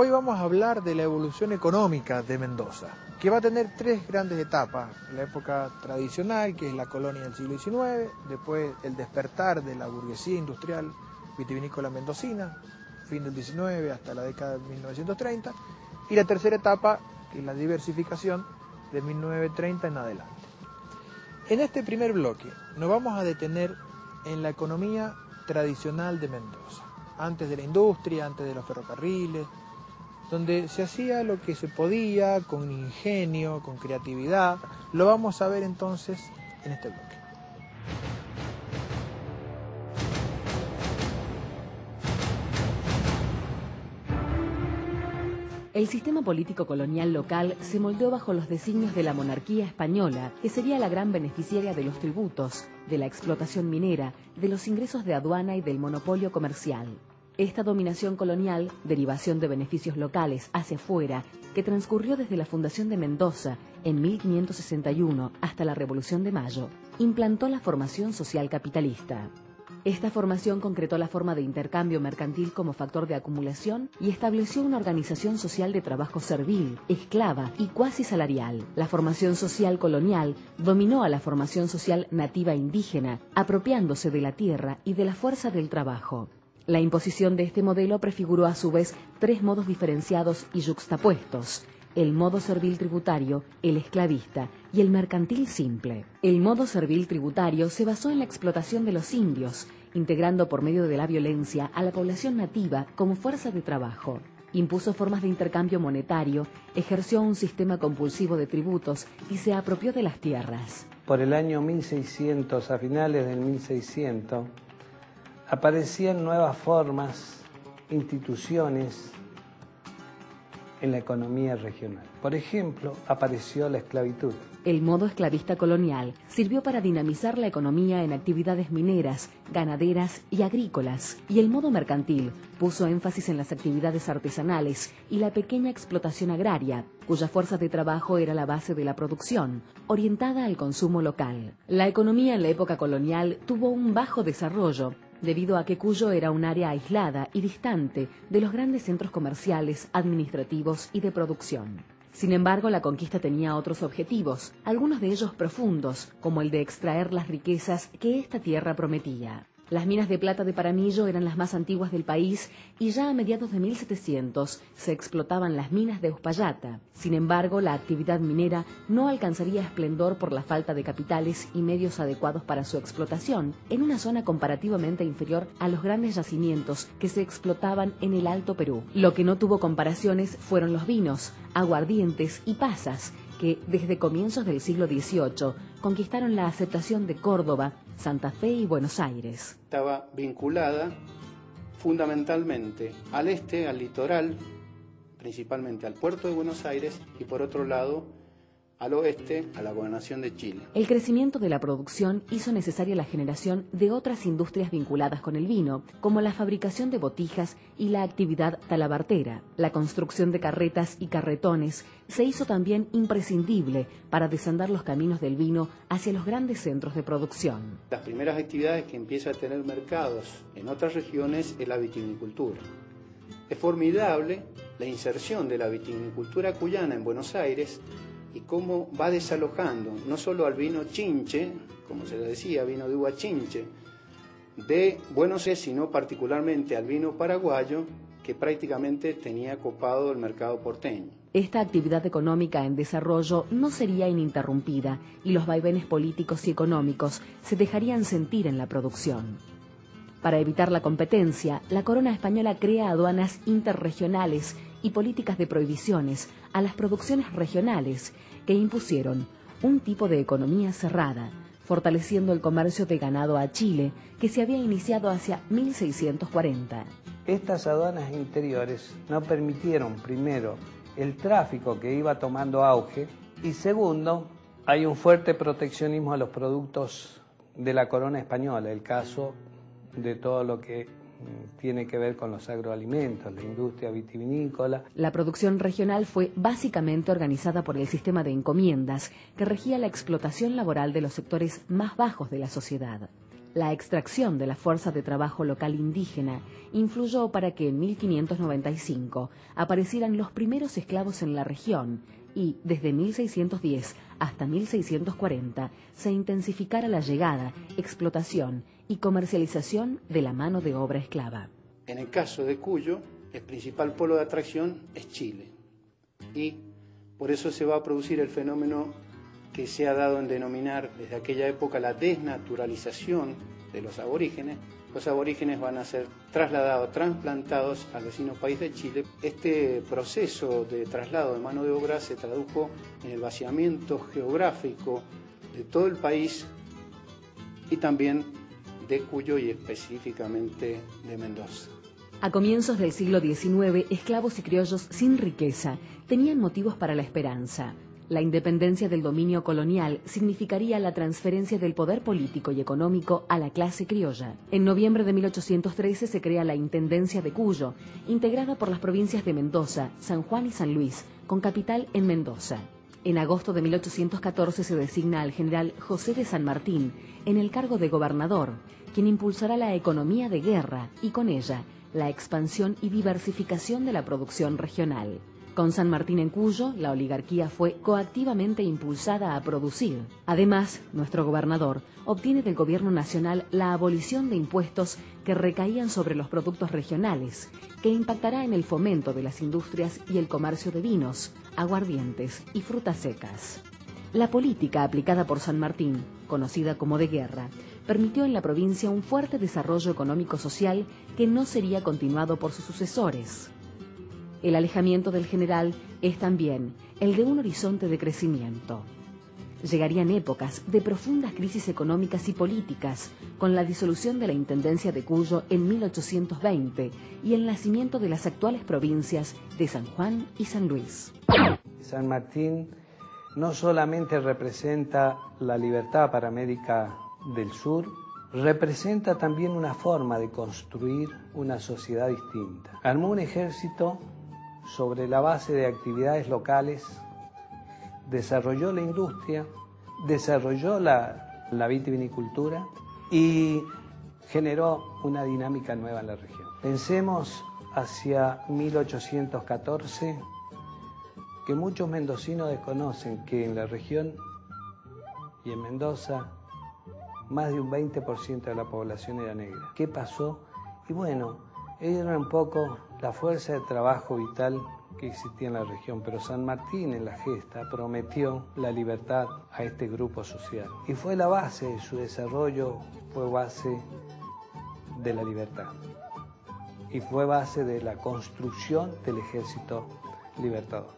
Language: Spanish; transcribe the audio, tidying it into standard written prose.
Hoy vamos a hablar de la evolución económica de Mendoza, que va a tener tres grandes etapas: la época tradicional, que es la colonia del siglo XIX, después el despertar de la burguesía industrial vitivinícola mendocina, fin del XIX hasta la década de 1930, y la tercera etapa, que es la diversificación de 1930 en adelante. En este primer bloque nos vamos a detener en la economía tradicional de Mendoza, antes de la industria, antes de los ferrocarriles, donde se hacía lo que se podía, con ingenio, con creatividad. Lo vamos a ver entonces en este bloque. El sistema político colonial local se moldeó bajo los designios de la monarquía española, que sería la gran beneficiaria de los tributos, de la explotación minera, de los ingresos de aduana y del monopolio comercial. Esta dominación colonial, derivación de beneficios locales hacia afuera, que transcurrió desde la fundación de Mendoza en 1561 hasta la Revolución de Mayo, implantó la formación social capitalista. Esta formación concretó la forma de intercambio mercantil como factor de acumulación y estableció una organización social de trabajo servil, esclava y cuasi salarial. La formación social colonial dominó a la formación social nativa indígena, apropiándose de la tierra y de la fuerza del trabajo. La imposición de este modelo prefiguró a su vez tres modos diferenciados y yuxtapuestos: el modo servil tributario, el esclavista y el mercantil simple. El modo servil tributario se basó en la explotación de los indios, integrando por medio de la violencia a la población nativa como fuerza de trabajo. Impuso formas de intercambio monetario, ejerció un sistema compulsivo de tributos y se apropió de las tierras. Por el año 1600, a finales del 1600, aparecían nuevas formas, instituciones en la economía regional. Por ejemplo, apareció la esclavitud. El modo esclavista colonial sirvió para dinamizar la economía en actividades mineras, ganaderas y agrícolas, y el modo mercantil puso énfasis en las actividades artesanales y la pequeña explotación agraria, cuya fuerza de trabajo era la base de la producción, orientada al consumo local. La economía en la época colonial tuvo un bajo desarrollo, debido a que Cuyo era un área aislada y distante de los grandes centros comerciales, administrativos y de producción. Sin embargo, la conquista tenía otros objetivos, algunos de ellos profundos, como el de extraer las riquezas que esta tierra prometía. Las minas de plata de Paramillo eran las más antiguas del país y ya a mediados de 1700 se explotaban las minas de Uspallata. Sin embargo, la actividad minera no alcanzaría esplendor por la falta de capitales y medios adecuados para su explotación, en una zona comparativamente inferior a los grandes yacimientos que se explotaban en el Alto Perú. Lo que no tuvo comparaciones fueron los vinos, aguardientes y pasas, que desde comienzos del siglo XVIII conquistaron la aceptación de Córdoba, Santa Fe y Buenos Aires. Estaba vinculada fundamentalmente al este, al litoral, principalmente al puerto de Buenos Aires, y por otro lado al oeste, a la gobernación de Chile. El crecimiento de la producción hizo necesaria la generación de otras industrias vinculadas con el vino, como la fabricación de botijas y la actividad talabartera. La construcción de carretas y carretones se hizo también imprescindible para desandar los caminos del vino hacia los grandes centros de producción. Las primeras actividades que empieza a tener mercados en otras regiones es la vitivinicultura. Es formidable la inserción de la vitivinicultura cuyana en Buenos Aires y cómo va desalojando no solo al vino chinche, como se le decía, vino de uva chinche, de Buenos Aires, sino particularmente al vino paraguayo, que prácticamente tenía copado el mercado porteño. Esta actividad económica en desarrollo no sería ininterrumpida y los vaivenes políticos y económicos se dejarían sentir en la producción. Para evitar la competencia, la corona española crea aduanas interregionales y políticas de prohibiciones a las producciones regionales que impusieron un tipo de economía cerrada, fortaleciendo el comercio de ganado a Chile, que se había iniciado hacia 1640. Estas aduanas interiores no permitieron, primero, el tráfico que iba tomando auge, y segundo, hay un fuerte proteccionismo a los productos de la corona española, el caso de todo lo que tiene que ver con los agroalimentos, la industria vitivinícola. La producción regional fue básicamente organizada por el sistema de encomiendas que regía la explotación laboral de los sectores más bajos de la sociedad. La extracción de la fuerza de trabajo local indígena influyó para que en 1595 aparecieran los primeros esclavos en la región y, desde 1610 hasta 1640, se intensificara la llegada, explotación y comercialización de la mano de obra esclava. En el caso de Cuyo, el principal polo de atracción es Chile, y por eso se va a producir el fenómeno que se ha dado en denominar desde aquella época la desnaturalización de los aborígenes. Los aborígenes van a ser trasladados, trasplantados al vecino país de Chile. Este proceso de traslado de mano de obra se tradujo en el vaciamiento geográfico de todo el país y también de Cuyo y específicamente de Mendoza. A comienzos del siglo XIX, esclavos y criollos sin riqueza tenían motivos para la esperanza. La independencia del dominio colonial significaría la transferencia del poder político y económico a la clase criolla. En noviembre de 1813 se crea la Intendencia de Cuyo, integrada por las provincias de Mendoza, San Juan y San Luis, con capital en Mendoza. En agosto de 1814 se designa al general José de San Martín en el cargo de gobernador, quien impulsará la economía de guerra y con ella la expansión y diversificación de la producción regional. Con San Martín en Cuyo, la oligarquía fue coactivamente impulsada a producir. Además, nuestro gobernador obtiene del gobierno nacional la abolición de impuestos que recaían sobre los productos regionales, que impactará en el fomento de las industrias y el comercio de vinos, aguardientes y frutas secas. La política aplicada por San Martín, conocida como de guerra, permitió en la provincia un fuerte desarrollo económico-social que no sería continuado por sus sucesores. El alejamiento del general es también el de un horizonte de crecimiento. Llegarían épocas de profundas crisis económicas y políticas, con la disolución de la Intendencia de Cuyo en 1820 y el nacimiento de las actuales provincias de San Juan y San Luis. San Martín no solamente representa la libertad para América del Sur, representa también una forma de construir una sociedad distinta. Armó un ejército sobre la base de actividades locales, desarrolló la industria, desarrolló la vitivinicultura y generó una dinámica nueva en la región. Pensemos hacia 1814, que muchos mendocinos desconocen que en la región y en Mendoza más de un 20% de la población era negra. ¿Qué pasó? Y bueno, era un poco la fuerza de trabajo vital que existía en la región, pero San Martín en la gesta prometió la libertad a este grupo social. Y fue la base de su desarrollo, fue base de la libertad. Y fue base de la construcción del ejército libertador.